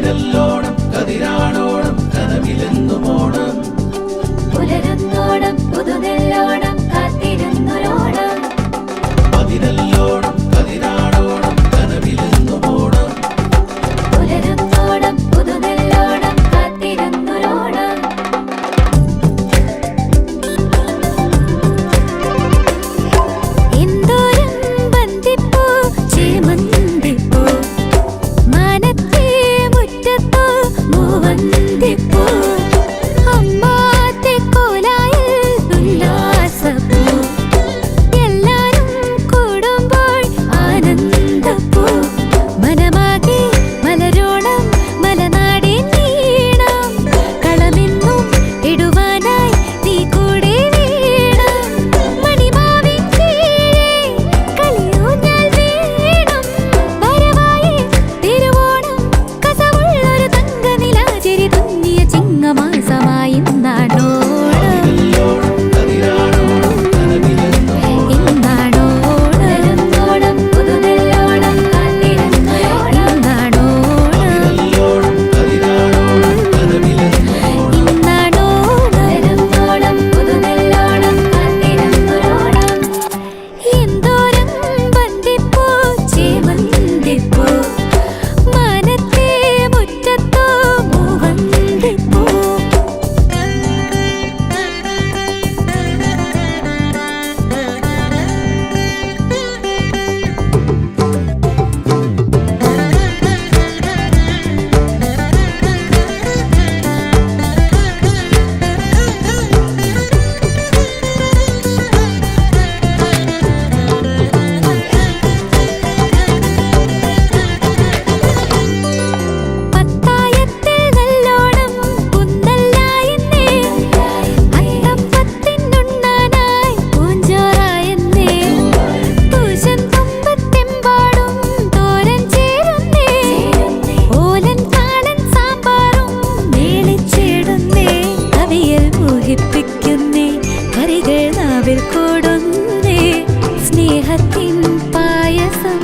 പതിനല്ലോണം കതിരാണോണം കനവിലെന്നുമോണം പുലരുന്നോണം പുതുനെല്ലോണം കാത്തിരുന്നൊരോണം പതിനല്ലോണം കതിരാണോണം കനവിലെന്നുമോണം പുലരുന്നോണം പുതുനെല്ലോണം കാത്തിരുന്നൊരോണം എന്തോരം ബന്ധിപ്പൂ ചേമന്തിപ്പൂ മാനത്തെ മുറ്റത്തോ മൂവന്തിപ്പൂ അമ്മാത്തെ കോലായിൽ ഉല്ലാസപ്പൂ എല്ലാരും കൂടുമ്പോൾ ആനന്ദപ്പൂ മനമാകെ മലരോണം മലനാടിൻ നീണം കളമെന്നും ഇടുവാനായി നീ കൂടെ വീണം മണിമാവിൻ കീഴേ കളിയൂഞ്ഞാൽ വീണം വരവായി തിരുവോണം കസവുള്ളൊരു തങ്കനിലാചിരി തുന്നിയ ചിങ്ങമാസമായി ഇന്നാണോണം കതിരാണോണം കനവിലെന്നുമോണം ഇന്നാണോണം പുതുനെല്ലോണം കാത്തിരുന്നൊരോണം പതിനല്ലോണം കതിരാണോണം കനവിലെന്നുമോണം ഇന്നാണോണം പുതുനെല്ലോണം കാത്തിരുന്നൊരോണം എന്തോരം ബന്ധിപ്പൂ ചേമന്തിപ്പൂ മാനത്തെ മുറ്റത്തോ മൂവന്തിപ്പൂ പത്തായത്തിൽ നല്ലോണം കുന്നല്ലായെന്നേ അത്തപ്പത്തിനുണ്ണാനായി പൂഞ്ചോറായെന്നേ പൂശൻ തുമ്പത്തെമ്പാടും തോരൻ ചേരുന്നേ ഓലൻ കാളൻ സാമ്പാറും മേളിച്ചേടുന്നേ കവിയൽ മോഹിപ്പിക്കുന്നേ കറികൾ നാവിൽ കൂടുന്നേ സ്നേഹത്തിൻ പായസം